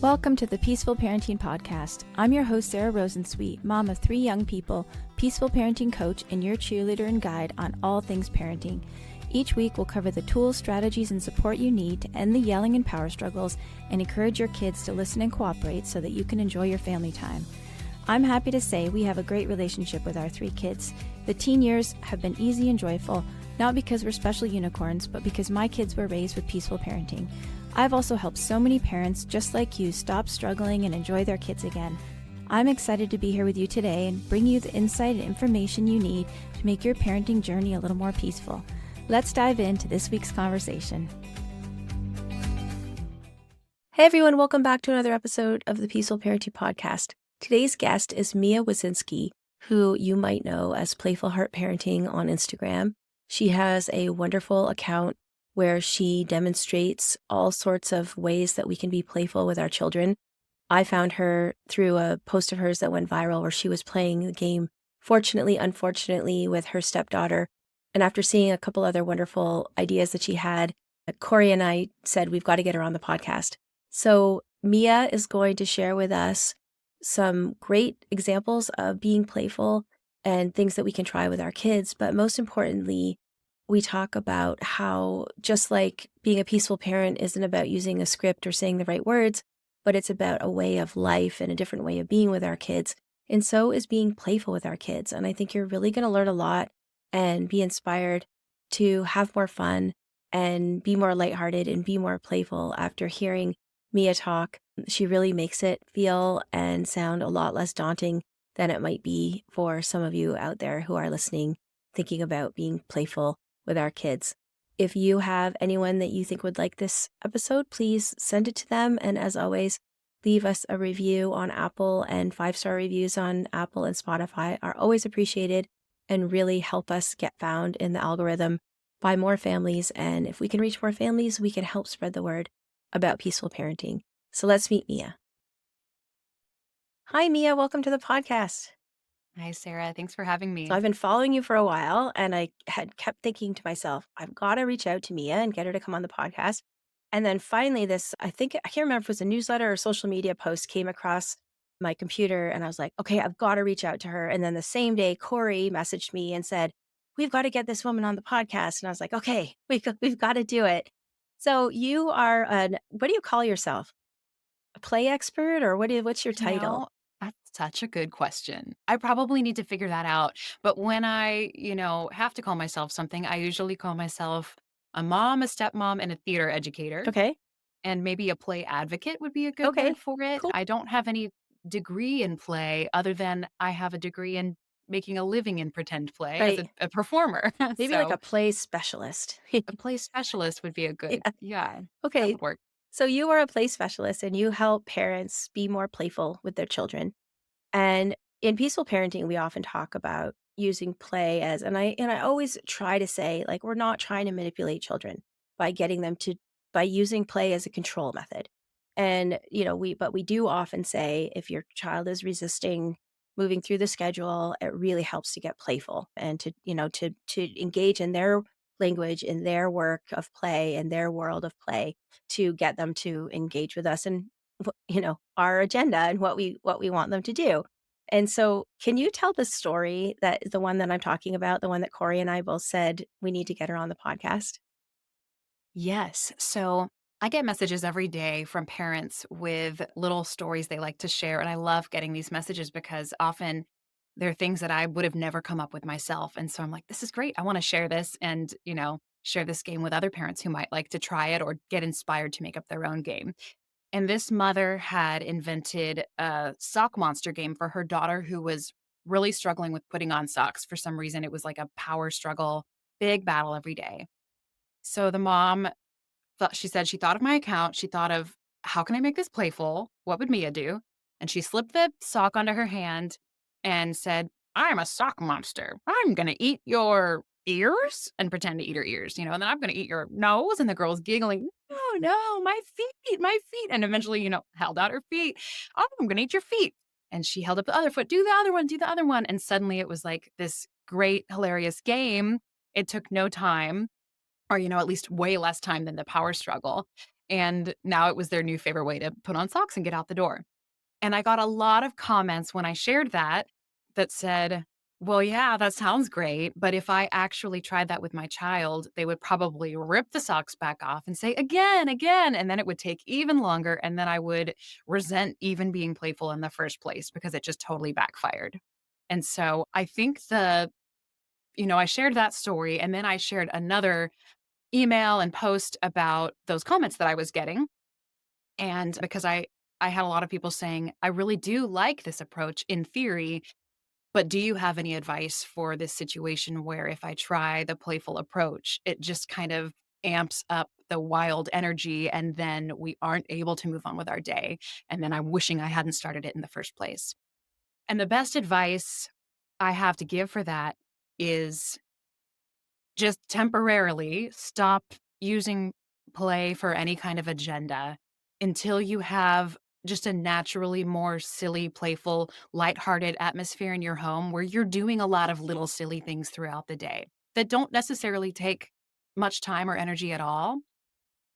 Welcome to the Peaceful Parenting Podcast. I'm your host, Sarah Rosensweet, mom of 3 young people, peaceful parenting coach, and your cheerleader and guide on all things parenting. Each week, we'll cover the tools, strategies, and support you need to end the yelling and power struggles and encourage your kids to listen and cooperate so that you can enjoy your family time. I'm happy to say we have a great relationship with our 3 kids. The teen years have been easy and joyful, not because we're special unicorns, but because my kids were raised with peaceful parenting. I've also helped so many parents just like you stop struggling and enjoy their kids again. I'm excited to be here with you today and bring you the insight and information you need to make your parenting journey a little more peaceful. Let's dive into this week's conversation. Hey everyone, welcome back to another episode of the Peaceful Parenting Podcast. Today's guest is Mia Wisinski, who you might know as Playful Heart Parenting on Instagram. She has a wonderful account where she demonstrates all sorts of ways that we can be playful with our children. I found her through a post of hers that went viral where she was playing the game Fortunately, Unfortunately with her stepdaughter. And after seeing a couple other wonderful ideas that she had, Corey and I said, we've got to get her on the podcast. So Mia is going to share with us some great examples of being playful and things that we can try with our kids. But most importantly, we talk about how just like being a peaceful parent isn't about using a script or saying the right words, but it's about a way of life and a different way of being with our kids. And so is being playful with our kids. And I think you're really going to learn a lot and be inspired to have more fun and be more lighthearted and be more playful after hearing Mia talk. She really makes it feel and sound a lot less daunting than it might be for some of you out there who are listening, thinking about being playful with our kids. If you have anyone that you think would like this episode, please send it to them. And as always, leave us a review on Apple, and 5-star reviews on Apple and Spotify are always appreciated and really help us get found in the algorithm by more families. And if we can reach more families, we can help spread the word about peaceful parenting. So let's meet Mia. Hi, Mia. Welcome to the podcast. Hi, Sarah. Thanks for having me. So I've been following you for a while, and I had kept thinking to myself, I've got to reach out to Mia and get her to come on the podcast. And then finally I can't remember if it was a newsletter or social media post came across my computer, and I was like, okay, I've got to reach out to her. And then the same day, Corey messaged me and said, we've got to get this woman on the podcast. And I was like, okay, we've got to do it. So you are what do you call yourself? A play expert, or what's your title? That's such a good question. I probably need to figure that out. But when I, have to call myself something, I usually call myself a mom, a stepmom, and a theater educator. Okay. And maybe a play advocate would be a good Okay. word for it. Cool. I don't have any degree in play other than I have a degree in making a living in pretend play as Right. a performer. Maybe like So a play specialist. a play specialist would be a good, Yeah. that Okay. would work. So you are a play specialist and you help parents be more playful with their children. And in peaceful parenting, we often talk about using play as, and I always try to say, like, we're not trying to manipulate children by getting them by using play as a control method. And, but we do often say if your child is resisting moving through the schedule, it really helps to get playful and to engage in their language, in their work of play, in their world of play, to get them to engage with us and our agenda and what we want them to do. And so can you tell the story, that the one that I'm talking about, the one that Corey and I both said we need to get her on the podcast? Yes. So I get messages every day from parents with little stories they like to share. And I love getting these messages because often they're things that I would have never come up with myself. And so I'm like, this is great. I want to share this and, share this game with other parents who might like to try it or get inspired to make up their own game. And this mother had invented a sock monster game for her daughter who was really struggling with putting on socks. For some reason, it was like a power struggle, big battle every day. So the mom she said she thought of my account. She thought of, how can I make this playful? What would Mia do? And she slipped the sock onto her hand and said, I'm a sock monster. I'm going to eat your ears and pretend to eat her ears, and then I'm going to eat your nose. And the girl's giggling, no, my feet, my feet. And eventually, held out her feet. Oh, I'm going to eat your feet. And she held up the other foot, do the other one, do the other one. And suddenly it was like this great, hilarious game. It took no time or, at least way less time than the power struggle. And now it was their new favorite way to put on socks and get out the door. And I got a lot of comments when I shared that that said, well, yeah, that sounds great. But if I actually tried that with my child, they would probably rip the socks back off and say, again, again. And then it would take even longer. And then I would resent even being playful in the first place because it just totally backfired. And so I think I shared that story and then I shared another email and post about those comments that I was getting. And because I had a lot of people saying, "I really do like this approach in theory, but do you have any advice for this situation where if I try the playful approach, it just kind of amps up the wild energy and then we aren't able to move on with our day, and then I'm wishing I hadn't started it in the first place." And the best advice I have to give for that is just temporarily stop using play for any kind of agenda until you have just a naturally more silly, playful, lighthearted atmosphere in your home where you're doing a lot of little silly things throughout the day that don't necessarily take much time or energy at all.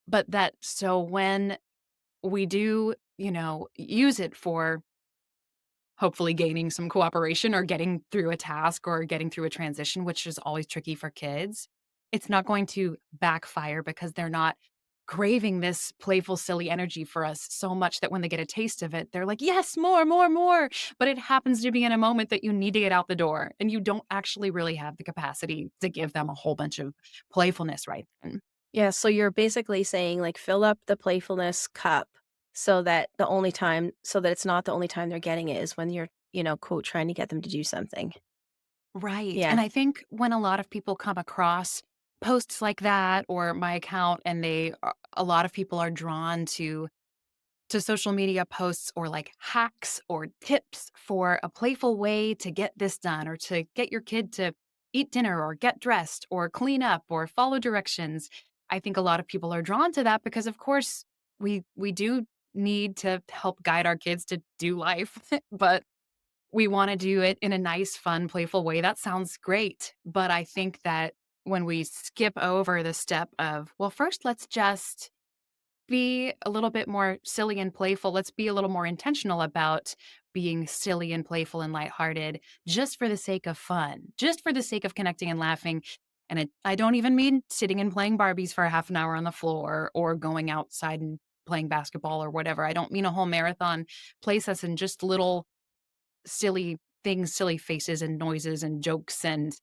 But that so when we do, use it for hopefully gaining some cooperation or getting through a task or getting through a transition, which is always tricky for kids, it's not going to backfire because they're not craving this playful, silly energy for us so much that when they get a taste of it, they're like, yes, more, more, more. But it happens to be in a moment that you need to get out the door and you don't actually really have the capacity to give them a whole bunch of playfulness right then. Yeah, so you're basically saying, like, fill up the playfulness cup so that it's not the only time they're getting it is when you're, quote, "trying to get them to do something." Right. Yeah. And I think when a lot of people come across posts like that or my account and a lot of people are drawn to social media posts or like hacks or tips for a playful way to get this done or to get your kid to eat dinner or get dressed or clean up or follow directions. I think a lot of people are drawn to that because of course we do need to help guide our kids to do life, but we wanna do it in a nice, fun, playful way. That sounds great, but I think that when we skip over the step of, well, first let's just be a little bit more silly and playful. Let's be a little more intentional about being silly and playful and lighthearted just for the sake of fun, just for the sake of connecting and laughing. And I don't even mean sitting and playing Barbies for a half an hour on the floor or going outside and playing basketball or whatever. I don't mean a whole marathon play session, just little silly things, silly faces and noises and jokes and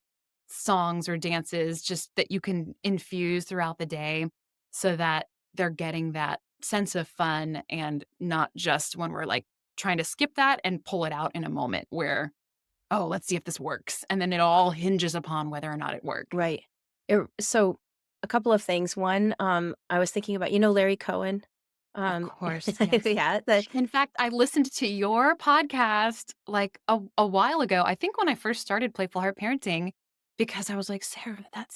songs or dances just that you can infuse throughout the day so that they're getting that sense of fun and not just when we're like trying to skip that and pull it out in a moment where, oh, let's see if this works. And then it all hinges upon whether or not it worked. Right. So a couple of things. One, I was thinking about, Larry Cohen? Of Um, course, yes. yeah, the In fact, I listened to your podcast like a while ago. I think when I first started Playful Heart Parenting, because I was like, Sarah, that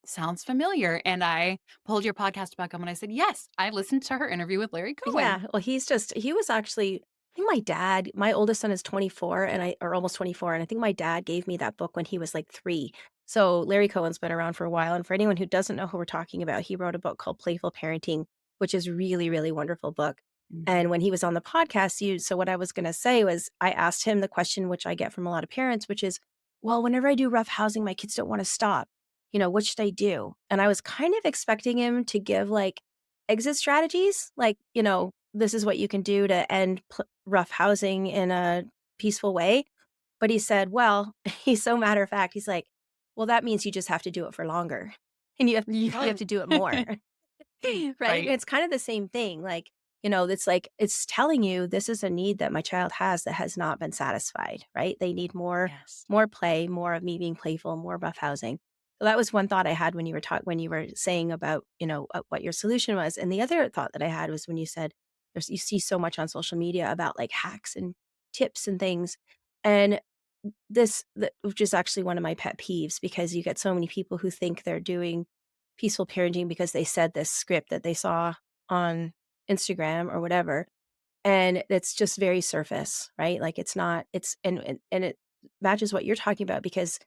sounds familiar. And I pulled your podcast back up and I said, yes, I listened to her interview with Larry Cohen. yeah, well, he was actually I think my oldest son is 24 or almost 24, and I think my dad gave me that book when he was, like, 3. So Larry Cohen's been around for a while, and for anyone who doesn't know who we're talking about, he wrote a book called Playful Parenting, which is really, really wonderful book. Mhm. And when he was on the podcast, what I was gonna say was I asked him the question which I get from a lot of parents, which is, "Well, whenever I do rough housing, my kids don't wanna stop. What should I do?" And I was kind of expecting him to give, like, exit strategies, like, this is what you can do to end rough housing in a peaceful way. But he said, well, he's so matter of fact. He's like, well, that means you just have to do it for longer and you have Yeah. to do it more. Right. And Right. it's kind of the same thing. It's like, it's telling you this is a need that my child has that has not been satisfied. Right. They need Yes. more play, more of me being playful, more rough housing. So that was one thought I had when you were saying about, what your solution was. And the other thought that I had was when you said you see so much on social media about like hacks and tips and things. And which is actually one of my pet peeves because you get so many people who think they're doing peaceful parenting because they said this script that they saw on Instagram or whatever, and it's just very surface, right? Like it's not it's and it matches what you're talking about because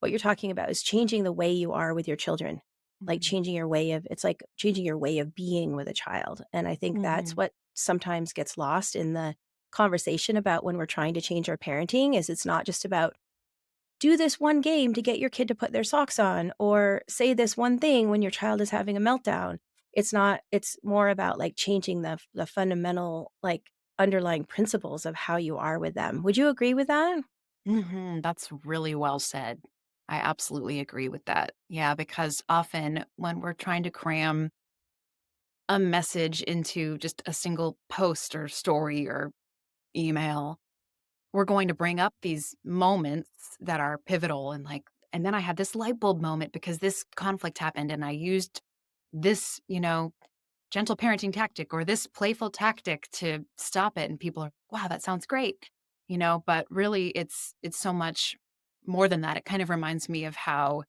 what you're talking about is changing the way you are with your children. like Mhm. changing your way of it's like changing your way of being with a child, and I think that's Mhm. what sometimes gets lost in the conversation about when we're trying to change our parenting is it's not just about do this one game to get your kid to put their socks on or say this one thing when your child is having a meltdown. It's not it's more about, like, changing the fundamental, like, underlying principles of how you are with them. Would you agree with that? Mhm. That's really well said. I absolutely agree with that. Yeah, because often when we're trying to cram a message into just a single post or story or email, we're going to bring up these moments that are pivotal and like, and then I had this light bulb moment because this conflict happened and I used this, gentle parenting tactic or this playful tactic to stop it. And people are, wow, that sounds great. But really it's so much more than that. It kind of reminds me of how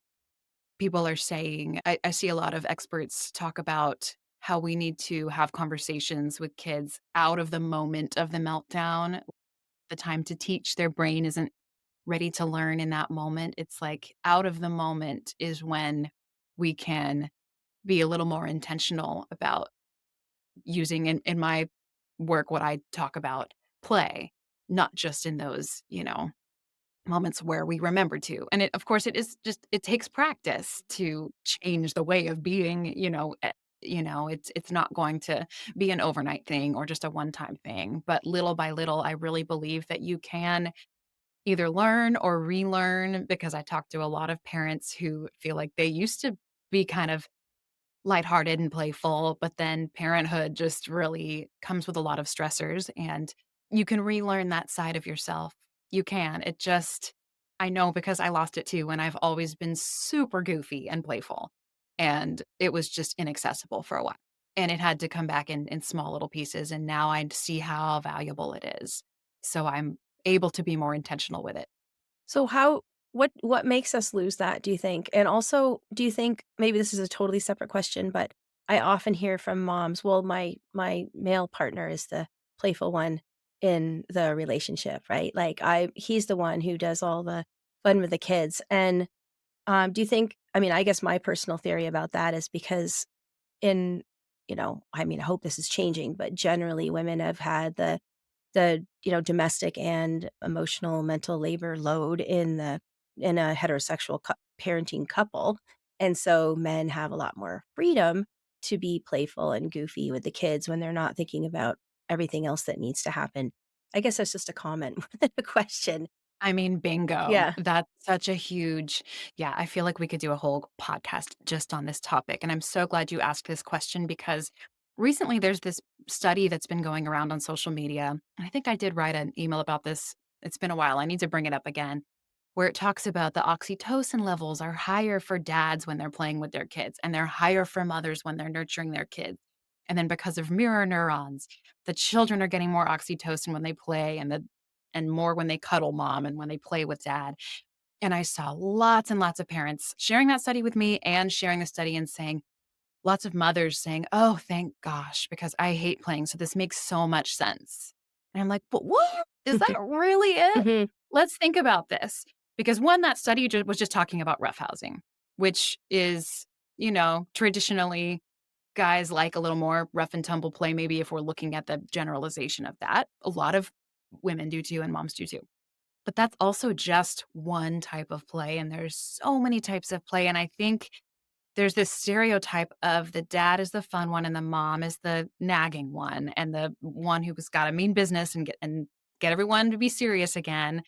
people are saying, I see a lot of experts talk about how we need to have conversations with kids out of the moment of the meltdown, the time to teach. Their brain isn't ready to learn in that moment. It's like out of the moment is when we can be a little more intentional about using in my work what I talk about play, not just in those, moments where we remember to. And it of course it is just it takes practice to change the way of being, it's not going to be an overnight thing or just a one-time thing, but little by little I really believe that you can either learn or relearn because I talk to a lot of parents who feel like they used to be kind of lighthearted and playful, but then parenthood just really comes with a lot of stressors and you can relearn that side of yourself. You can. It just I know because I lost it too and I've always been super goofy and playful. And it was just inaccessible for a while. And it had to come back in small little pieces and now I see how valuable it is. So I'm able to be more intentional with it. So how what makes us lose that, do you think? And also, do you think maybe this is a totally separate question, but I often hear from moms, "Well, my male partner is the playful one in the relationship," right? Like, I he's the one who does all the fun with the kids, and, do you think I mean, I guess my personal theory about that is because in I mean, I hope this is changing, but generally women have had the domestic and emotional mental labor load in a heterosexual parenting couple, and so men have a lot more freedom to be playful and goofy with the kids when they're not thinking about everything else that needs to happen. I guess that's just a comment more than a question. I mean, bingo. Yeah. That's such a huge yeah, I feel like we could do a whole podcast just on this topic, and I'm so glad you asked this question because recently there's this study that's been going around on social media, and I think I did write an email about this. It's been a while, I need to bring it up again, where it talks about the oxytocin levels are higher for dads when they're playing with their kids, and they're higher for mothers when they're nurturing their kids. And then because of mirror neurons, the children are getting more oxytocin when they play and more when they cuddle mom and when they play with dad. And I saw lots and lots of parents sharing that study with me and sharing the study and saying, lots of mothers saying, "Oh, thank gosh, because I hate playing. So this makes so much sense." And I'm like, "But what? Is that really it? Mhm. Let's think about this." Because one, that study was just talking about roughhousing, which is, traditionally guys like a little more rough and tumble play, maybe if we're looking at the generalization of that. A lot of women do too, and moms do too. But that's also just one type of play, and there's so many types of play, and I think there's this stereotype of the dad is the fun one and the mom is the nagging one and the one who's got a mean business and get everyone to be serious again,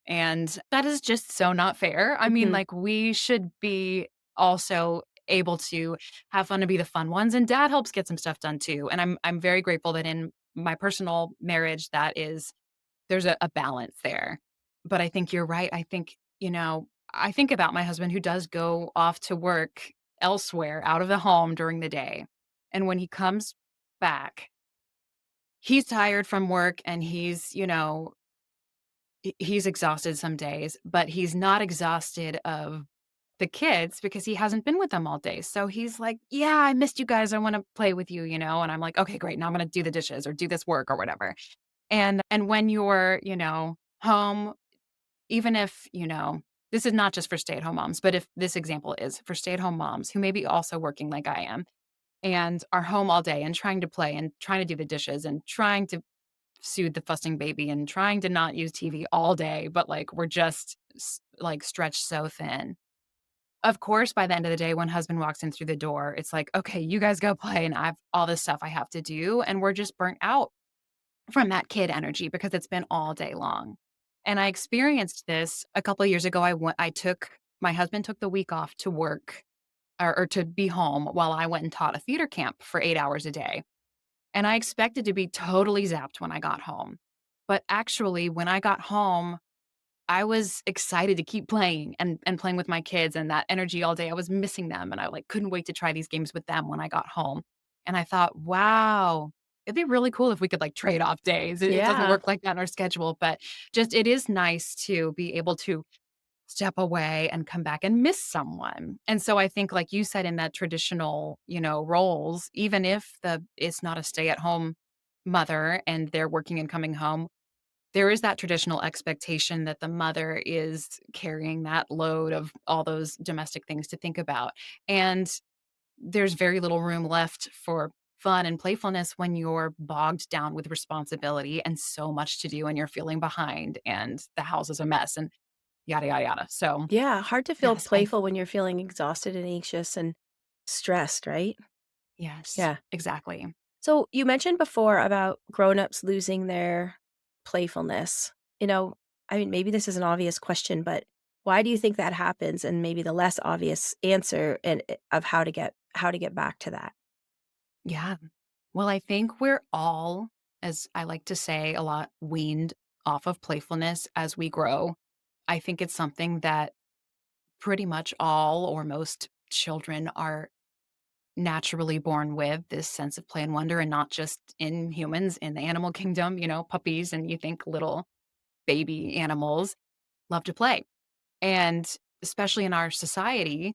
and that is just so not fair. I mean, Mhm. like, we should be also able to have fun and be the fun ones, and dad helps get some stuff done too, and I'm very grateful that in my personal marriage, that is there's a balance there. But I think you're right. I think about my husband who does go off to work elsewhere out of the home during the day. And when he comes back, he's tired from work and he's exhausted some days, but he's not exhausted of the kids because he hasn't been with them all day. So he's like, "Yeah, I missed you guys. I want to play with you." And I'm like, "Okay, great. Now I'm going to do the dishes or do this work or whatever." And when you're, home, even if, this is not just for stay-at-home moms, but if this example is for stay-at-home moms who may be also working like I am and are home all day and trying to play and trying to do the dishes and trying to soothe the fussing baby and trying to not use TV all day, but, like, we're just like, stretched so thin. Of course, by the end of the day, when husband walks in through the door, it's like, "Okay, you guys go play, and I've all this stuff I have to do," and we're just burnt out from that kid energy because it's been all day long. And I experienced this a couple of years ago. I took my husband took the week off to work or to be home while I went and taught a theater camp for 8 hours a day. And I expected to be totally zapped when I got home. But actually, when I got home, I was excited to keep playing and playing with my kids and that energy all day. I was missing them and I like couldn't wait to try these games with them when I got home. And I thought, wow, it'd be really cool if we could like trade off days. It doesn't Yeah. work like that in our schedule, but just it is nice to be able to step away and come back and miss someone. And so I think like you said in that traditional, roles, even if the it's not a stay-at-home mother and they're working and coming home, there is that traditional expectation that the mother is carrying that load of all those domestic things to think about. And there's very little room left for fun and playfulness when you're bogged down with responsibility and so much to do and you're feeling behind and the house is a mess and yada yada yada. So, Yeah, hard to feel yes, playful when you're feeling exhausted and anxious and stressed, right? yes, Yeah. exactly. So you mentioned before about grown-ups losing their playfulness. You know, I mean, maybe this is an obvious question, but why do you think that happens? And maybe the less obvious answer of how to get back to that. Yeah. Well, I think we're all, as I like to say a lot, weaned off of playfulness as we grow. I think it's something that pretty much all or most children are naturally born with this sense of play and wonder, and not just in humans, in the animal kingdom, puppies, and you think little baby animals love to play. And especially in our society,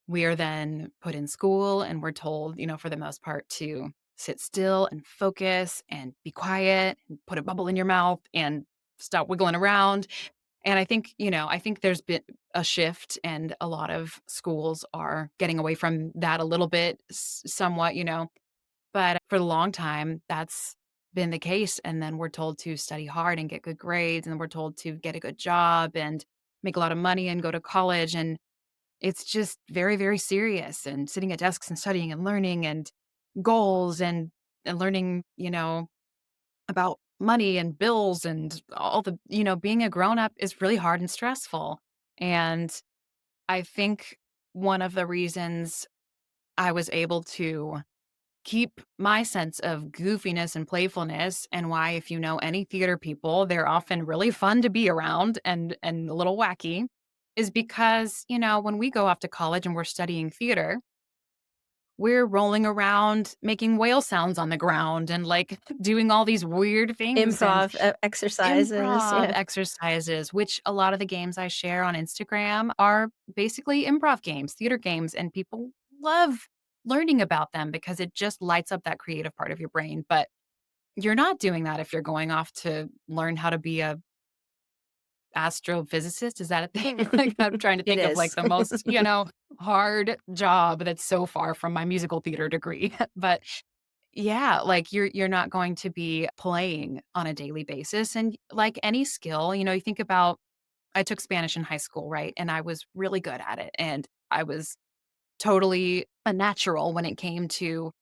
we are then put in school and we're told, for the most part, to sit still and focus and be quiet and put a bubble in your mouth and stop wiggling around. And I think there's been a shift and a lot of schools are getting away from that a little bit, somewhat, but for a long time, that's been the case. And then we're told to study hard and get good grades. And we're told to get a good job and make a lot of money and go to college. And it's just very, very serious and sitting at desks and studying and learning and goals and learning, about money and bills and all the, being a grown up is really hard and stressful. And I think one of the reasons I was able to keep my sense of goofiness and playfulness and why if you know any theater people, they're often really fun to be around and a little wacky is because, when we go off to college and we're studying theater, we're rolling around making whale sounds on the ground and like doing all these weird things and Improv exercises. improv Yeah. exercises, which a lot of the games I share on Instagram are basically improv games, theater games, and people love learning about them because it just lights up that creative part of your brain. But you're not doing that if you're going off to learn how to be a astrophysicist. Is that a thing? Like I'm trying to It think of like is. the most, hard job that's so far from my musical theater degree. But yeah, like you're not going to be playing on a daily basis. And like any skill, you think about I took Spanish in high school, right? And I was really good at it. And I was totally a natural when it came to,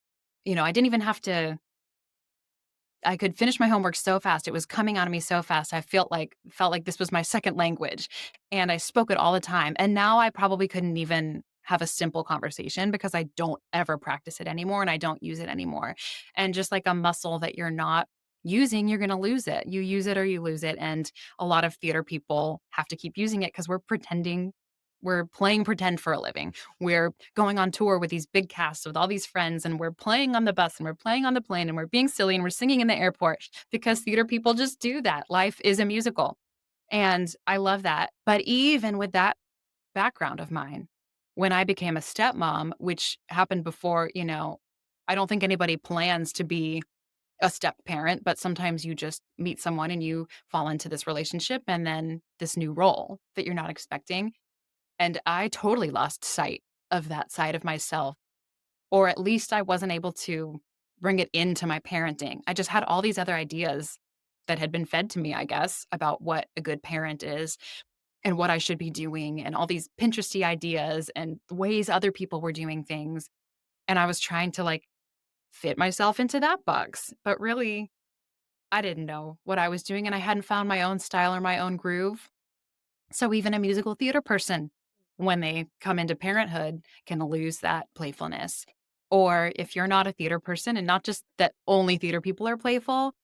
I didn't even have to I could finish my homework so fast. It was coming out of me so fast. I felt like this was my second language and I spoke it all the time. And now I probably couldn't even have a simple conversation because I don't ever practice it anymore and I don't use it anymore. And just like a muscle that you're not using, you're going to lose it. You use it or you lose it. And a lot of theater people have to keep using it because we're playing pretend for a living. We're going on tour with these big casts with all these friends, and we're playing on the bus, and we're playing on the plane, and we're being silly, and we're singing in the airport because theater people just do that. Life is a musical. And I love that. But even with that background of mine, when I became a stepmom, which happened before, I don't think anybody plans to be a step parent, but sometimes you just meet someone and you fall into this relationship and then this new role that you're not expecting. And I totally lost sight of that side of myself, or at least I wasn't able to bring it into my parenting. I just had all these other ideas that had been fed to me, I guess, about what a good parent is and what I should be doing, and all these Pinteresty ideas and ways other people were doing things. And I was trying to like fit myself into that box. But really, I didn't know what I was doing and I hadn't found my own style or my own groove. So even a musical theater person, when they come into parenthood, can lose that playfulness. Or if you're not a theater person, and not just that only theater people are playful,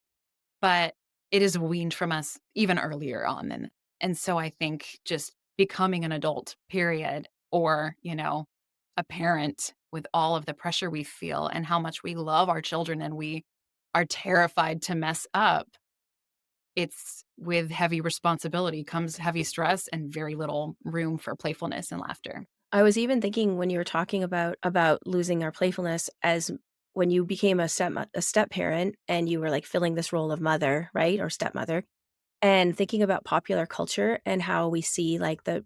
but it is weaned from us even earlier on. And so I think just becoming an adult, period, or, a parent with all of the pressure we feel and how much we love our children and we are terrified to mess up, it's with heavy responsibility comes heavy stress and very little room for playfulness and laughter. I was even thinking when you were talking about losing our playfulness as when you became a step parent and you were, like, filling this role of mother, right, or stepmother, and thinking about popular culture and how we see, like, the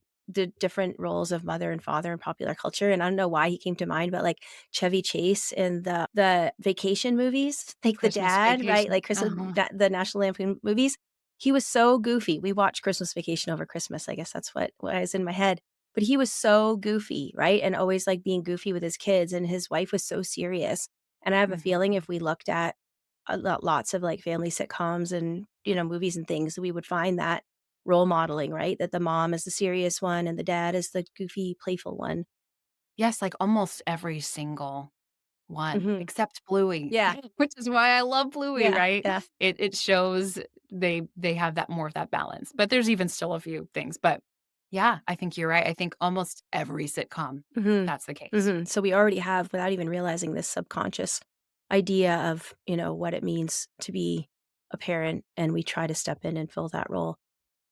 different roles of mother and father in popular culture, and I don't know why he came to mind, but, like, Chevy Chase in the vacation movies, like, the Christmas dad, right? vacation. Like, Christmas Uh-huh. the National Lampoon movies, he was so goofy. We watched Christmas Vacation over Christmas, I guess that's what is in my head, but he was so goofy, right? And always, like, being goofy with his kids, and his wife was so serious, and I have a feeling Mhm. if we looked at lots of, like, family sitcoms and, movies and things, we would find that role modeling, right? That the mom is the serious one and the dad is the goofy, playful one. Yes, like almost every single one, Mhm. except Bluey, Yeah. which is why I love Bluey, Yeah, right? yeah. It shows they have that more of that balance, but there's even still a few things, but yeah, I think you're right. I think almost every sitcom, Mhm. that's the case. Mhm. So we already have, without even realizing, this subconscious idea of, what it means to be a parent, and we try to step in and fill that role.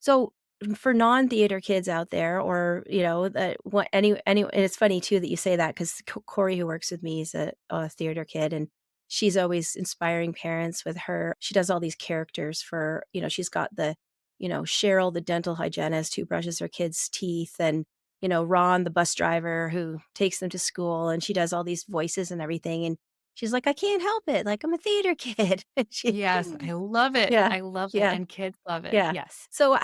So, for non-theater kids out there, or, that what any and it's funny too that you say that, 'cause Corey, who works with me, is a theater kid, and she's always inspiring parents with her she does all these characters for, she's got Cheryl, the dental hygienist who brushes her kids' teeth, and, Ron, the bus driver who takes them to school, and she does all these voices and everything, and she's like, "I can't help it, like, I'm a theater kid." And she Yes, I love it. Yeah, I love it, yeah. and kids love it. Yeah. Yes. So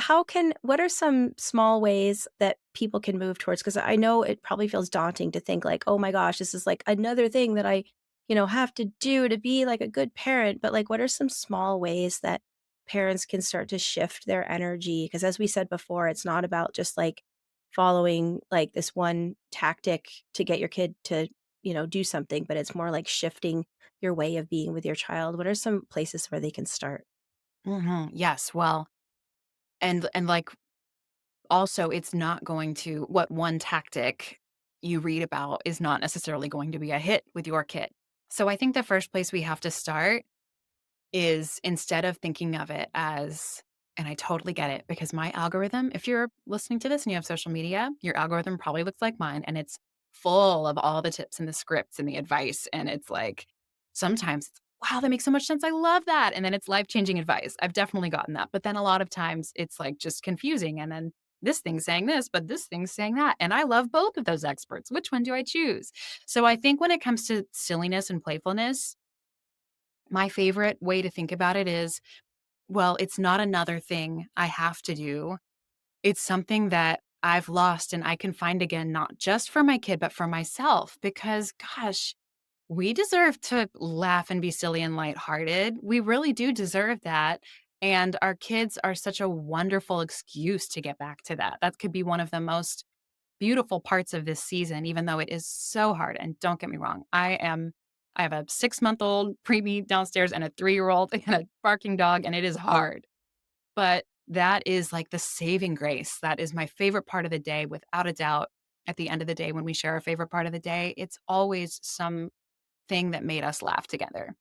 what are some small ways that people can move towards? Because I know it probably feels daunting to think like, "Oh my gosh, this is like another thing that I, have to do to be like a good parent." But like, what are some small ways that parents can start to shift their energy? Because as we said before, it's not about just like following like this one tactic to get your kid to, do something, but it's more like shifting your way of being with your child. What are some places where they can start? Mhm. Yes, well, and like, also, it's not going to what one tactic you read about is not necessarily going to be a hit with your kid. So I think the first place we have to start is, instead of thinking of it as, and I totally get it because my algorithm, if you're listening to this and you have social media, your algorithm probably looks like mine and it's full of all the tips and the scripts and the advice. And it's like, sometimes it's, wow, that makes so much sense. I love that. And then it's life changing advice. I've definitely gotten that. But then a lot of times it's like just confusing. And then this thing's saying this, but this thing's saying that. And I love both of those experts. Which one do I choose? So I think when it comes to silliness and playfulness, my favorite way to think about it is, well, it's not another thing I have to do. It's something that I've lost and I can find again, not just for my kid, but for myself. Because, gosh, we deserve to laugh and be silly and lighthearted. We really do deserve that. And our kids are such a wonderful excuse to get back to that. That could be one of the most beautiful parts of this season, even though it is so hard. And don't get me wrong, I have a 6-month-old preemie downstairs and a 3-year-old and a barking dog, and it is hard. But that is like the saving grace. That is my favorite part of the day, without a doubt. At the end of the day, when we share a favorite part of the day, it's always something that made us laugh together.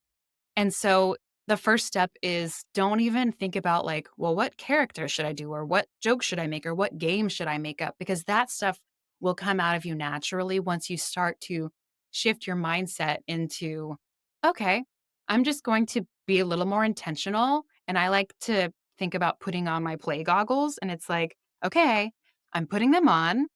And so the first step is, don't even think about like, well, what character should I do? Or what joke should I make? Or what game should I make up? Because that stuff will come out of you naturally once you start to shift your mindset into, okay, I'm just going to be a little more intentional. And I like to think about putting on my play goggles. And it's like, okay, I'm putting them on.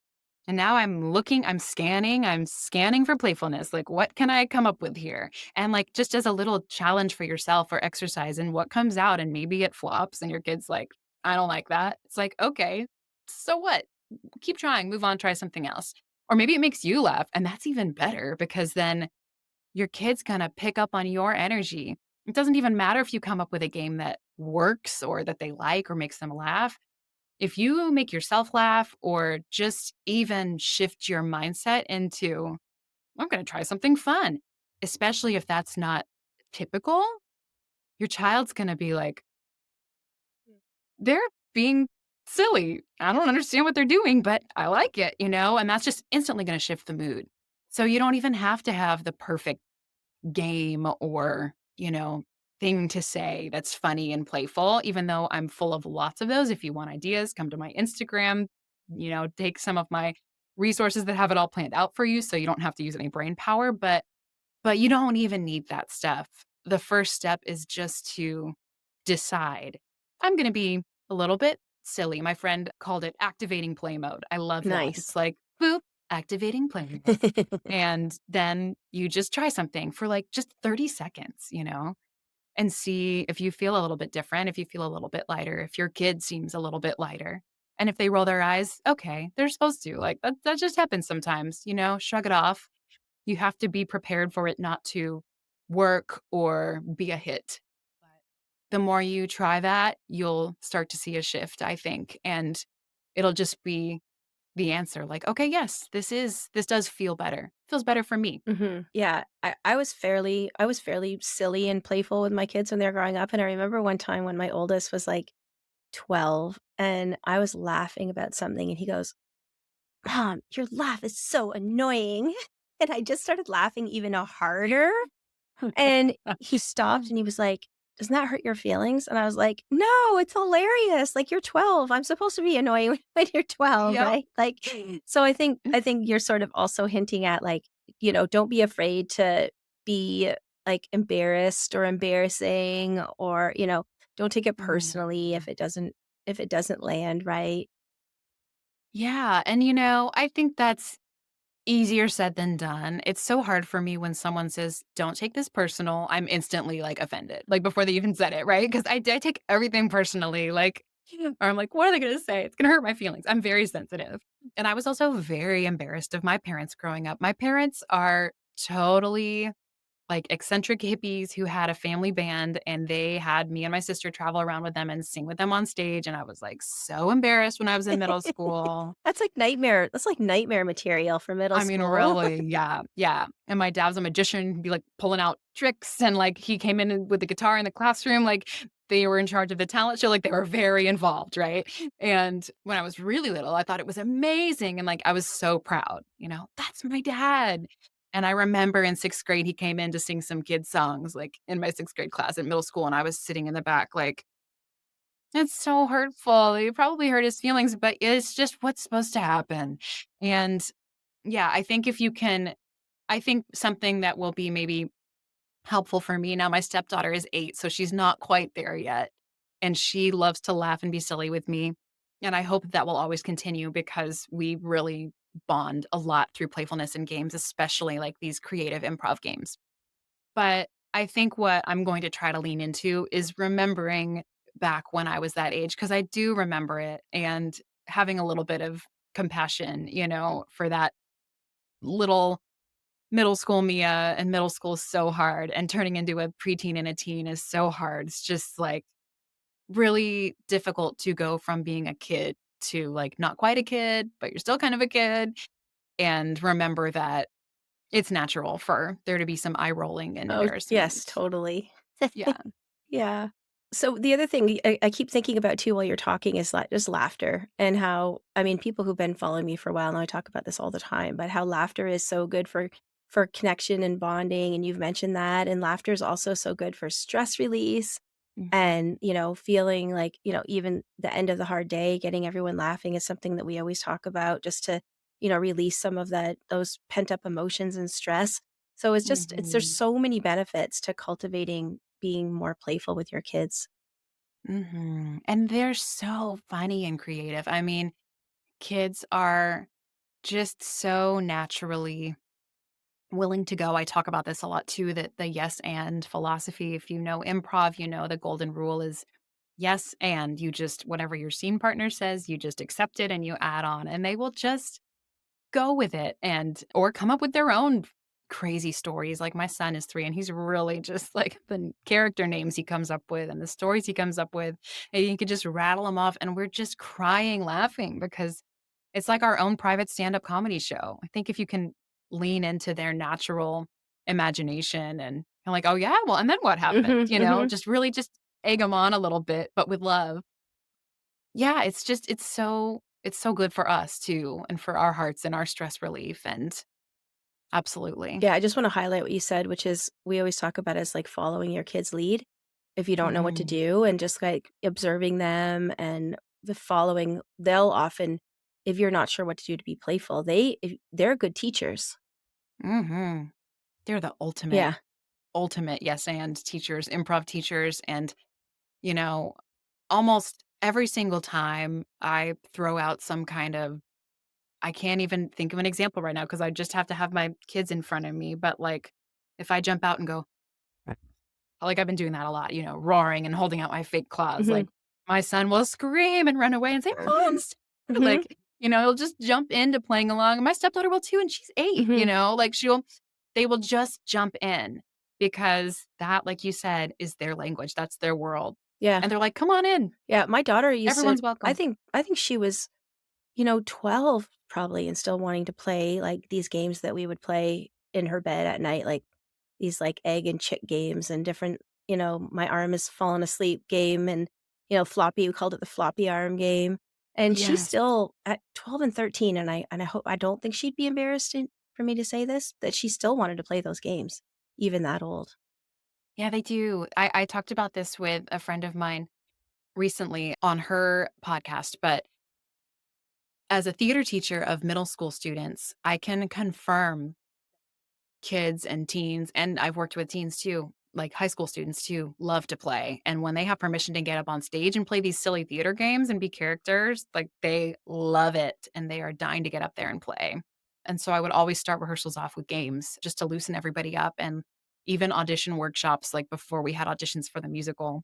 And now I'm scanning for playfulness. Like, what can I come up with here? And like, just as a little challenge for yourself or exercise, and what comes out, and maybe it flops, and your kid's like, I don't like that. It's like, okay, so what? Keep trying, move on, try something else. Or maybe it makes you laugh. And that's even better because then your kid's gonna pick up on your energy. It doesn't even matter if you come up with a game that works or that they like or makes them laugh. If you make yourself laugh or just even shift your mindset into, I'm going to try something fun, especially if that's not typical, your child's going to be like, they're being silly. I don't understand what they're doing, but I like it, and that's just instantly going to shift the mood. So you don't even have to have the perfect game or, thing to say that's funny and playful, even though I'm full of lots of those. If you want ideas, come to my Instagram, take some of my resources that have it all planned out for you so you don't have to use any brain power, but you don't even need that stuff. The first step is just to decide, I'm going to be a little bit silly. My friend called it activating play mode. I love that. Nice. It's like, boop, activating play mode. And then you just try something for like just 30 seconds, and see if you feel a little bit different, if you feel a little bit lighter, if your kid seems a little bit lighter. And if they roll their eyes, okay, they're supposed to. Like that just happens sometimes, shrug it off. You have to be prepared for it not to work or be a hit. But the more you try that, you'll start to see a shift, I think. And it'll just be the answer like, okay, yes, this does feel better. Feels better for me. Yeah, I was fairly silly and playful with my kids when they were growing up, and I remember one time when my oldest was, like, 12, and I was laughing about something, and he goes, "Mom, your laugh is so annoying." And I just started laughing even harder, and he stopped and he was like, "Doesn't that hurt your feelings?" And I was like, "No, it's hilarious. Like, you're 12. I'm supposed to be annoying when you're 12, Yep. right?" Like, so I think you're sort of also hinting at, like, don't be afraid to be, like, embarrassed or embarrassing or, don't take it personally Mhm. if it doesn't land right. Yeah, and, I think that's easier said than done. It's so hard for me when someone says, "Don't take this personal." I'm instantly, like, offended, like, before they even said it, right? Because I take everything personally, like, or I'm like, "What are they gonna say? It's gonna hurt my feelings." I'm very sensitive. And I was also very embarrassed of my parents growing up. My parents are totally like eccentric hippies who had a family band, and they had me and my sister travel around with them and sing with them on stage, and I was, like, so embarrassed when I was in middle school. That's like nightmare material for middle I mean, school. really, yeah, yeah, and my dad's a magician, he'd be, like, pulling out tricks, and, like, he came in with the guitar in the classroom, like, they were in charge of the talent show, like, they were very involved, right? And when I was really little, I thought it was amazing, and, like, I was so proud, "That's my dad." And I remember in 6th grade, he came in to sing some kids' songs, like, in my 6th grade class in middle school, and I was sitting in the back, like, "It's so hurtful, you probably hurt his feelings, but it's just what's supposed to happen." And, yeah, I think something that will be maybe helpful for me now, my stepdaughter is 8, so she's not quite there yet, and she loves to laugh and be silly with me, and I hope that will always continue because we really bond a lot through playfulness and games, especially, like, these creative improv games. But I think what I'm going to try to lean into is remembering back when I was that age, because I do remember it, and having a little bit of compassion, for that little middle school Mia, and middle school is so hard, and turning into a preteen and a teen is so hard. It's just, like, really difficult to go from being a kid to, like, not quite a kid, but you're still kind of a kid, and remember that it's natural for there to be some eye rolling and Oh, yes, embarrassment. totally. Yeah. Yeah. So the other thing I keep thinking about too while you're talking is just laughter and how, I mean, people who've been following me for a while and I talk about this all the time, but how laughter is so good for connection and bonding. And you've mentioned that. And laughter is also so good for stress release Mhm. and, feeling like, even the end of the hard day, getting everyone laughing is something that we always talk about just to, release some of those pent up emotions and stress. So there's Mhm. so many benefits to cultivating being more playful with your kids. And they're so funny and creative. I mean, kids are just so naturally willing to go. I talk about this a lot too, that the yes and philosophy, if you know improv, you know the golden rule is yes and you just whatever your scene partner says, you just accept it and you add on and they will just go with it and or come up with their own crazy stories. Like my son is 3 and he's really just like the character names he comes up with and the stories he comes up with, and you could just rattle them off and we're just crying laughing because it's like our own private stand-up comedy show. I think if you can lean into their natural imagination and like, "Oh, yeah? Well, and then what happened?" Mhm, You know? mhm. Just really just egg them on a little bit, but with love. Yeah, it's just it's so good for us too, and for our hearts and our stress relief, and absolutely. Yeah, I just wanna highlight what you said, which is we always talk about as, like, following your kid's lead if you don't know what to Mhm. do and just, like, observing them and the following they'll often if you're not sure what to do to be playful, they're good teachers. Mhm. They're the ultimate, Yeah. ultimate yes and teachers, improv teachers, and, you know, almost every single time I throw out some kind of I can't even think of an example right now because I just have to have my kids in front of me, but, like, if I jump out and go like, I've been doing that a lot, you know, roaring and holding out my fake claws, Mhm. like, my son will scream and run away and say, "Mom, stop." Mhm. Like, you know, he'll just jump into playing along. My stepdaughter will too, and she's 8, you Mhm. know, like, they will just jump in because that, like you said, is their language, that's their world, Yeah. and they're like, "Come on in. Yeah, my daughter used to Everyone's welcome." I think she was, 12 probably and still wanting to play, like, these games that we would play in her bed at night, like, these, like, egg and chick games and different my arm is fallen asleep game and, floppy we called it the floppy arm game, and she's Yes. still at 12 and 13, and I don't think she'd be embarrassed for me to say this, that she still wanted to play those games, even that old. Yeah, they do. I talked about this with a friend of mine recently on her podcast, but as a theater teacher of middle school students, I can confirm kids and teens, and I've worked with teens too, like high school students too, love to play. And when they have permission to get up on stage and play these silly theater games and be characters, like they love it and they are dying to get up there and play. And so I would always start rehearsals off with games just to loosen everybody up and even audition workshops like before we had auditions for the musical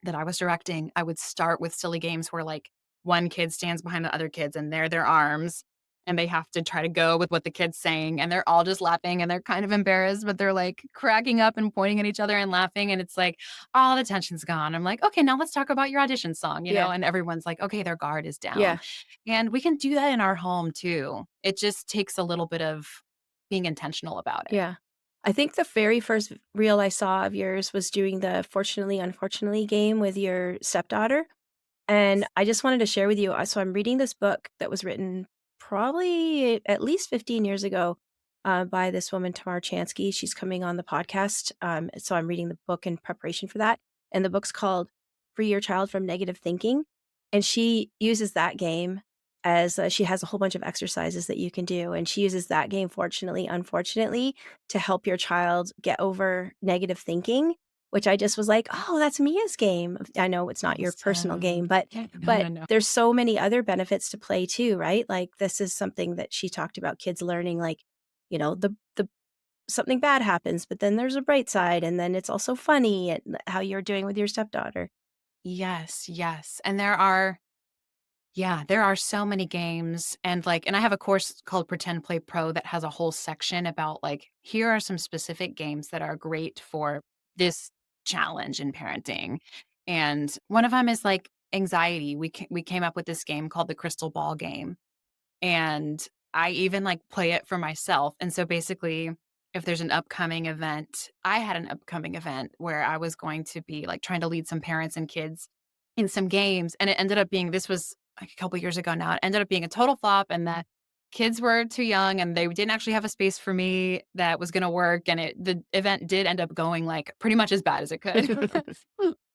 that I was directing, I would start with silly games where, like, one kid stands behind the other kids and they're their arms, and they have to try to go with what the kid's saying, and they're all just laughing, and they're kind of embarrassed, but they're, like, cracking up and pointing at each other and laughing, and it's like, all the tension's gone. I'm like, "Okay, now let's talk about your audition song," you know, Yeah, and everyone's like, "Okay, their guard is down." yeah. And we can do that in our home too. It just takes a little bit of being intentional about it. Yeah. I think the very first reel I saw of yours was doing the Fortunately, Unfortunately game with your stepdaughter, and Yes. I just wanted to share with you, so I'm reading this book that was written probably at least 15 years ago, by this woman, Tamar Chansky. She's coming on the podcast, so I'm reading the book in preparation for that, and the book's called Free Your Child from Negative Thinking, and she uses that game as she has a whole bunch of exercises that you can do, and she uses that game, Fortunately, Unfortunately, to help your child get over negative thinking, which I just was like, "Oh, that's Mia's game." I know it's not your personal game, Awesome. but Yeah. No, but no, no. there's so many other benefits to play too, right? Like, this is something that she talked about kids learning, like, the something bad happens, but then there's a bright side, and then it's also funny, and how you're doing with your stepdaughter. Yes, yes, and there are yeah, there are so many games and, like and I have a course called Pretend Play Pro that has a whole section about, like, here are some specific games that are great for this challenge in parenting, and one of them is, like, anxiety. We came up with this game called the Crystal Ball game, and I even, like, play it for myself, and so, basically, if there's an upcoming event I had an upcoming event where I was going to be, like, trying to lead some parents and kids in some games, and it ended up being this was, like, a couple years ago now, it ended up being a total flop, and the kids were too young, and they didn't actually have a space for me that was gonna work, and the event did end up going, like, pretty much as bad as it could.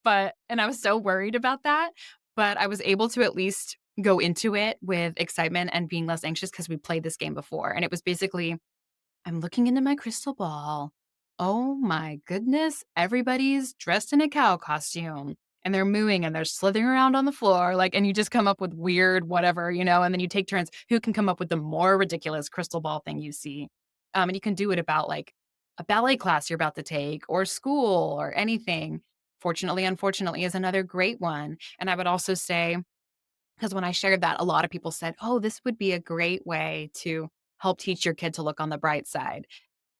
But and I was so worried about that, but I was able to at least go into it with excitement and being less anxious because we played this game before, and it was basically, "I'm looking into my crystal ball, oh my goodness, everybody's dressed in a cow costume and they're mooing and they're slithering around on the floor. Like, and you just come up with weird whatever, and then you take turns who can come up with the more ridiculous crystal ball thing you see. And you can do it about like a ballet class you're about to take or school or anything. Fortunately, unfortunately is another great one. And I would also say, because when I shared that, a lot of people said, oh, this would be a great way to help teach your kid to look on the bright side.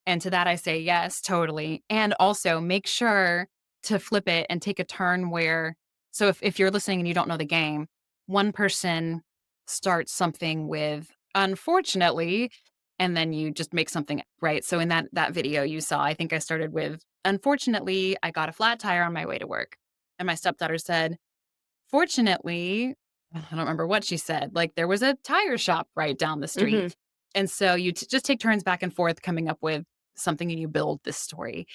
And to that, I say, yes, totally. And also make sure to flip it and take a turn where, so if you're listening and you don't know the game, one person starts something with, unfortunately, and then you just make something right. So in that video you saw, I think I started with, unfortunately, I got a flat tire on my way to work. And my stepdaughter said, fortunately, I don't remember what she said, like, there was a tire shop right down the Mhm. street. And so you just take turns back and forth coming up with something and you build this story.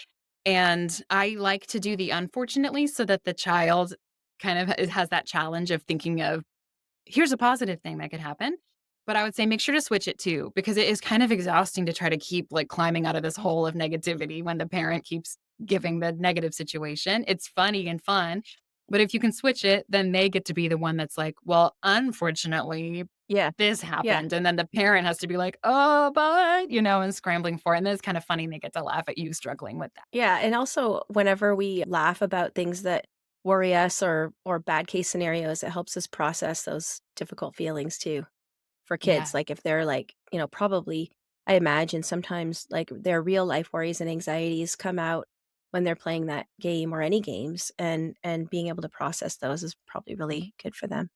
And I like to do the unfortunately so that the child kind of has that challenge of thinking of, here's a positive thing that could happen. But I would say make sure to switch it too, because it is kind of exhausting to try to keep like climbing out of this hole of negativity when the parent keeps giving the negative situation. It's funny and fun. But if you can switch it, then they get to be the one that's like, well, unfortunately, Yeah. this Yeah. happened. And then the parent has to be like, oh, but, and scrambling for it. And then it's kind of funny. They get to laugh at you struggling with that. Yeah, and also whenever we laugh about things that worry us or bad case scenarios, it helps us process those difficult feelings too for kids. Yeah. Like if they're like, probably I imagine sometimes like their real life worries and anxieties come out when they're playing that game or any games and being able to process those is probably really good for them.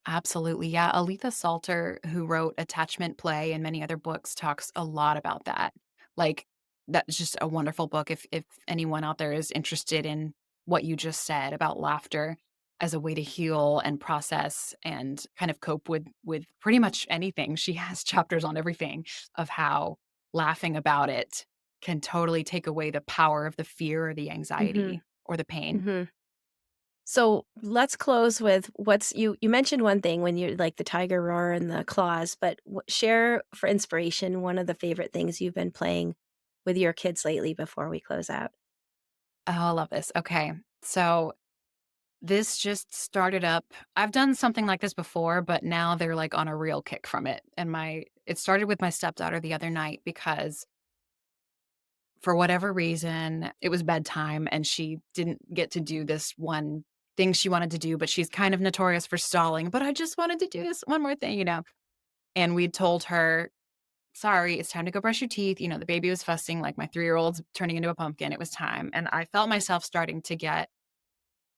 Absolutely. Yeah. Aletha Salter, who wrote Attachment Play and many other books, talks a lot about that. Like, that's just a wonderful book if anyone out there is interested in what you just said about laughter as a way to heal and process and kind of cope with pretty much anything. She has chapters on everything of how laughing about it can totally take away the power of the fear or the Mhm. anxiety or the pain. Mhm. So let's close with what's you mentioned one thing when you're like the tiger roar and the claws, but share for inspiration one of the favorite things you've been playing with your kids lately before we close out. Oh, I love this. Okay. So this just started up. I've done something like this before, but now they're like on a real kick from it. And it started with my stepdaughter the other night because for whatever reason, it was bedtime and she didn't get to do this one thing she wanted to do, but she's kind of notorious for stalling. But I just wanted to do this one more thing. And we told her, sorry, it's time to go brush your teeth. The baby was fussing like my 3-year-old's turning into a pumpkin. It was time. And I felt myself starting to get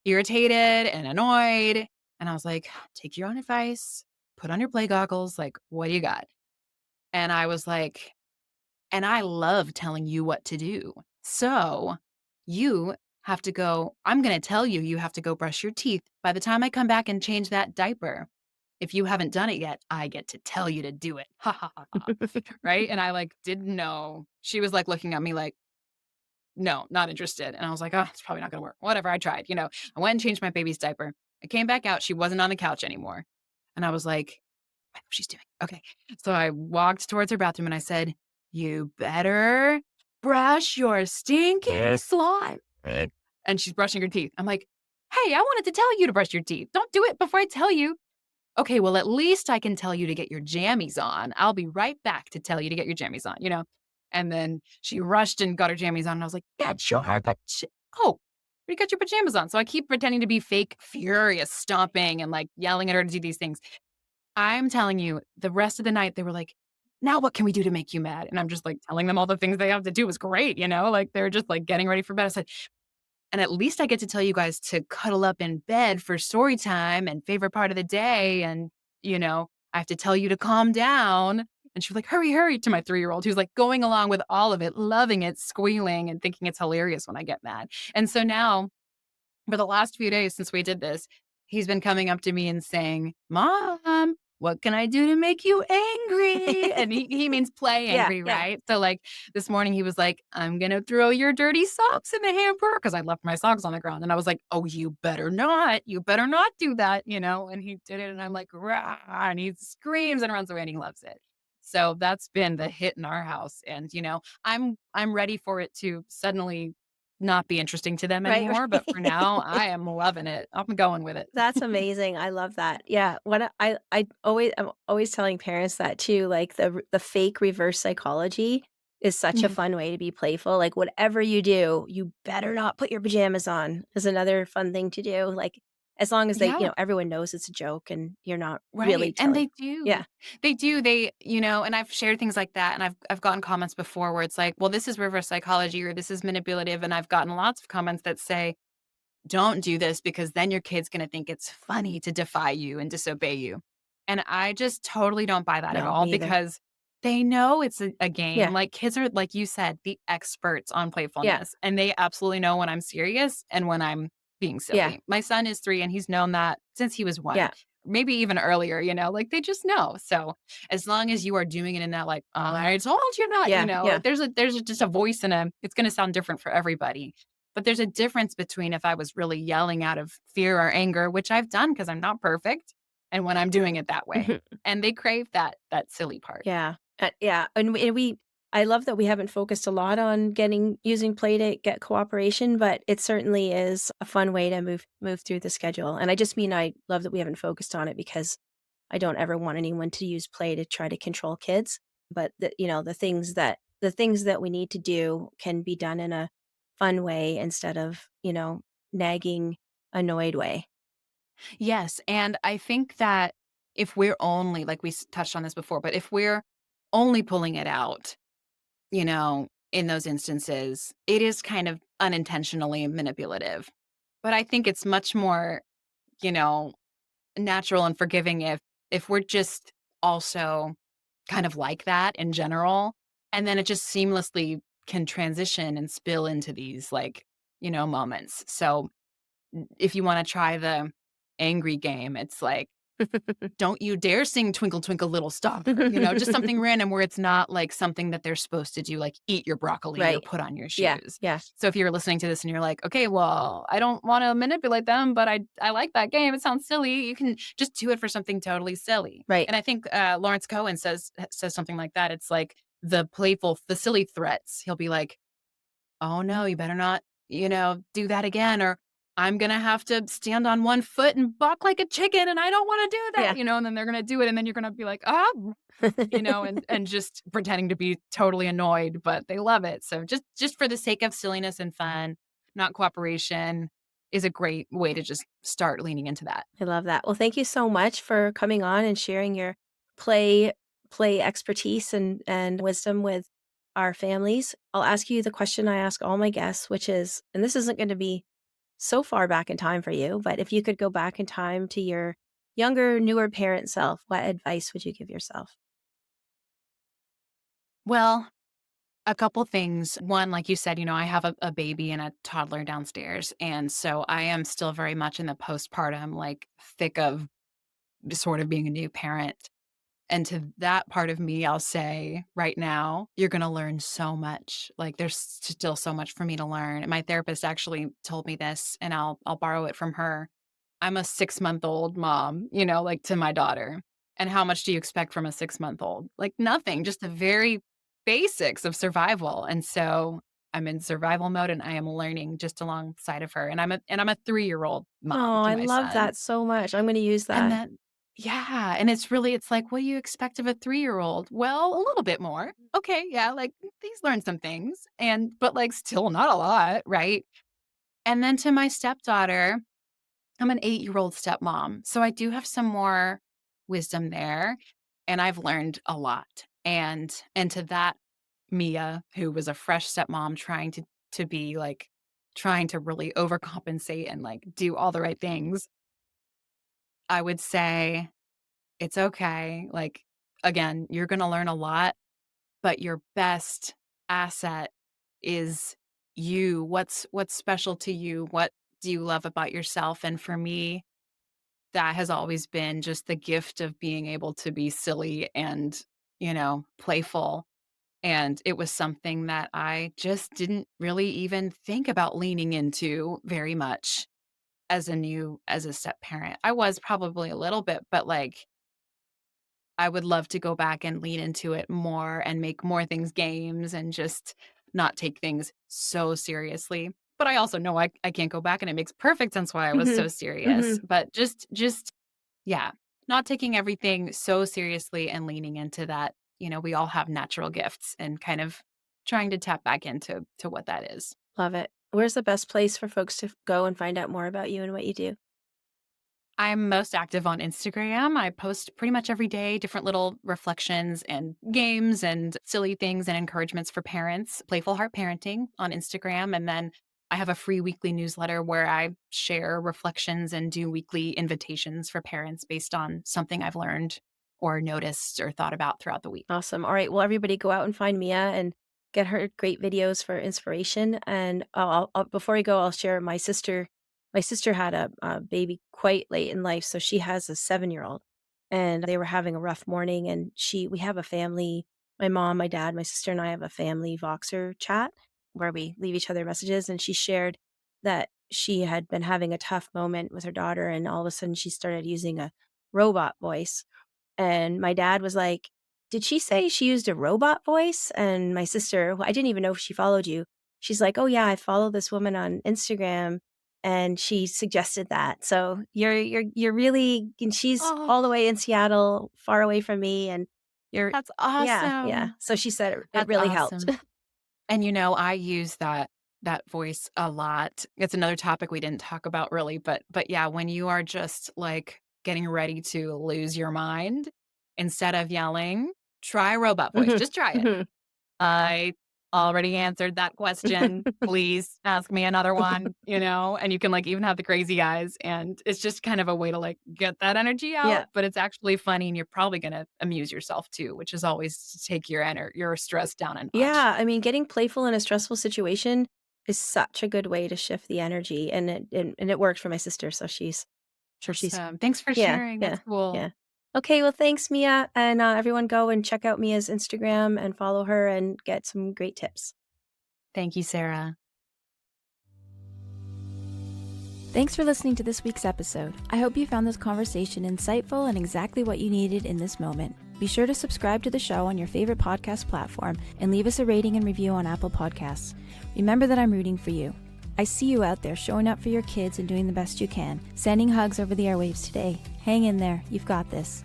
irritated and annoyed. And I was like, take your own advice, put on your play goggles. Like, what do you got? And I was like, and I love telling you what to do. So you have to go, I'm going to tell you, you have to go brush your teeth. By the time I come back and change that diaper, if you haven't done it yet, I get to tell you to do it. Ha ha ha ha. Right. And I like didn't know. She was like looking at me like, no, not interested. And I was like, oh, it's probably not going to work. Whatever. I tried. I went and changed my baby's diaper. I came back out. She wasn't on the couch anymore. And I was like, I know what she's doing. Okay. So I walked towards her bathroom and I said, you better brush your stinking slime. And she's brushing her teeth. I'm like, hey, I wanted to tell you to brush your teeth. Don't do it before I tell you. Okay, well, at least I can tell you to get your jammies on. I'll be right back to tell you to get your jammies on. And then she rushed and got her jammies on. And I was like, yeah, sure. Oh, you got your pajamas on. So I keep pretending to be fake furious, stomping and like yelling at her to do these things. I'm telling you, the rest of the night, they were like, now what can we do to make you mad? And I'm just like telling them all the things they have to do. It was great. Like they're just like getting ready for bed. I said, and at least I get to tell you guys to cuddle up in bed for story time and favorite part of the day. And, I have to tell you to calm down. And she was like, hurry, hurry to my 3-year-old who's like going along with all of it, loving it, squealing and thinking it's hilarious when I get mad. And so now for the last few days since we did this, he's been coming up to me and saying, Mom, what can I do to make you angry? And he means play Yeah, angry, yeah. right? So like this morning he was like, I'm gonna throw your dirty socks in the hamper because I left my socks on the ground. And I was like, oh, you better not. You better not do that. And he did it. And I'm like, rah, and he screams and runs away and he loves it. So that's been the hit in our house. And, I'm ready for it to suddenly not be interesting to them Right, anymore. But for now, right. I am loving it. I'm going with it. That's amazing, I love that. Yeah, I'm always telling parents that too, like, the fake reverse psychology is such a Mhm. fun way to be playful, like, whatever you do, you better not put your pajamas on is another fun thing to do, like, as long as Yeah. everyone knows it's a joke and you're not really Right, and telling. Yeah, they do, and I've shared things like that, and I've gotten comments before where it's like, "Well, this is reverse psychology," or "This is manipulative," and I've gotten lots of comments that say, "Don't do this because then your kid's gonna think it's funny to defy you and disobey you." And I just totally don't buy that at no, all me either. because they know it's a game, Yeah, like, kids are, like you said, the experts on yeah, playfulness, and they absolutely know when I'm serious and when I'm being yeah, silly. My son is 3, and he's known that since he was 1, yeah, maybe even earlier, like, they just know. So, as long as you are doing it in that, like, "I told you not," yeah, yeah, there's just a voice and it's gonna sound different for everybody. But there's a difference between if I was really yelling out of fear or anger, which I've done because 'cause I'm not perfect, and when I'm doing it that way. mhm. And they crave that silly part. Yeah, yeah, and we I love that we haven't focused a lot on using play to get cooperation, but it certainly is a fun way to move through the schedule, and I just mean I love that we haven't focused on it because I don't ever want anyone to use play to try to control kids, but the things that we need to do can be done in a fun way instead of, nagging, annoyed way. Yes, and I think that if we're only like we touched on this before, but if we're only pulling it out, in those instances, it is kind of unintentionally manipulative. But I think it's much more, you know, natural and forgiving if we're just also kind of like that in general, and then it just seamlessly can transition and spill into these, like, moments. So, if you wanna try the angry game, it's like, "Don't you dare sing Twinkle Twinkle Little Star," just something random where it's not, like, something that they're supposed to do, like eat your broccoli or Right. put on your Yeah, shoes. yeah, So if you're listening to this and you're like, "Okay, well, I don't wanna manipulate them, but I like that game, it sounds silly," you can just do it for something totally silly. right. And I think, Lawrence Cohen says something like that. It's like the silly threats. He'll be like, "Oh, no, you better not, do that again," or "I'm gonna have to stand on one foot and balk like a chicken, and I don't wanna do that," Yeah. and then they're gonna do it, and then you're gonna be like, "Ah," and just pretending to be totally annoyed, but they love it. So just for the sake of silliness and fun, not cooperation, is a great way to just start leaning into that. I love that. Well, thank you so much for coming on and sharing your play play expertise and wisdom with our families. I'll ask you the question I ask all my guests, which is, and this isn't going to be so far back in time for you, but if you could go back in time to your younger, newer parent self, what advice would you give yourself? Well, a couple things. One, like you said, I have a baby and a toddler downstairs, and so I am still very much in the postpartum, like, thick of sort of being a new parent. And to that part of me, I'll say right now, you're gonna learn so much. Like, there's still so much for me to learn. And my therapist actually told me this, and I'll borrow it from her. I'm a 6-month-old mom, like, to my daughter. And how much do you expect from a 6-month-old? Like, nothing, just the very basics of survival. And so I'm in survival mode, and I am learning just alongside of her. And I'm a 3-year-old mom Oh, to I my love son. that so much. I'm going to use And that. then yeah, and it's like, what do you expect of a 3-year-old? Well, a little bit more. Okay, yeah, like, he's learned some things but, like, still not a lot, right? And then to my stepdaughter, I'm an 8-year-old stepmom, so I do have some more wisdom there, and I've learned a lot. And to that Mia, who was a fresh stepmom trying to be, like, trying to really overcompensate and, like, do all the right things, I would say it's okay. Like, again, you're gonna learn a lot, but your best asset is you. What's special to you? What do you love about yourself? And for me, that has always been just the gift of being able to be silly and, playful. And it was something that I just didn't really even think about leaning into very much as a step parent. I was probably a little bit, but, like, I would love to go back and lean into it more and make more things games and just not take things so seriously. But I also know I can't go back, and it makes perfect sense why I was so Mhm. serious. Mhm. But just yeah, not taking everything so seriously and leaning into that, we all have natural gifts and kind of trying to tap back into what that is. Love it. Where's the best place for folks to go and find out more about you and what you do? I'm most active on Instagram. I post pretty much every day, different little reflections and games and silly things and encouragements for parents. Playful Heart Parenting on Instagram. And then I have a free weekly newsletter where I share reflections and do weekly invitations for parents based on something I've learned or noticed or thought about throughout the week. Awesome. All right. Well, everybody go out and find Mia and get her great videos for inspiration. And before we go, I'll share my sister. My sister had a baby quite late in life, so she has a 7-year-old, and they were having a rough morning. And we have a family. My mom, my dad, my sister, and I have a family Voxer chat where we leave each other messages. And she shared that she had been having a tough moment with her daughter, and all of a sudden she started using a robot voice, and my dad was like, "Did she say she used a robot voice?" And my sister, who I didn't even know if she followed you, she's like, "Oh, yeah, I follow this woman on Instagram, and she suggested that." So you're really, and she's Oh, all the way in Seattle, far away from me, and you're that's yeah, yeah. awesome. So she said it That's really helped. awesome. And, I use that voice a lot. It's another topic we didn't talk about really, but yeah, when you are just, like, getting ready to lose your mind, instead of yelling, try robot voice, Mhm, just try it. mhm. "I already answered that question. Please ask me another one," and you can, like, even have the crazy eyes, and it's just kind of a way to, like, get that energy Yeah. out, but it's actually funny, and you're probably gonna amuse yourself too, which is always to take your stress down a notch. Yeah, I mean, getting playful in a stressful situation is such a good way to shift the energy, and it worked for my sister, so she's Awesome. Thanks for yeah, sharing. That's yeah, cool. yeah. Okay, well, thanks, Mia, and, everyone go and check out Mia's Instagram and follow her and get some great tips. Thank you, Sarah. Thanks for listening to this week's episode. I hope you found this conversation insightful and exactly what you needed in this moment. Be sure to subscribe to the show on your favorite podcast platform and leave us a rating and review on Apple Podcasts. Remember that I'm rooting for you. I see you out there showing up for your kids and doing the best you can. Sending hugs over the airwaves today. Hang in there. You've got this.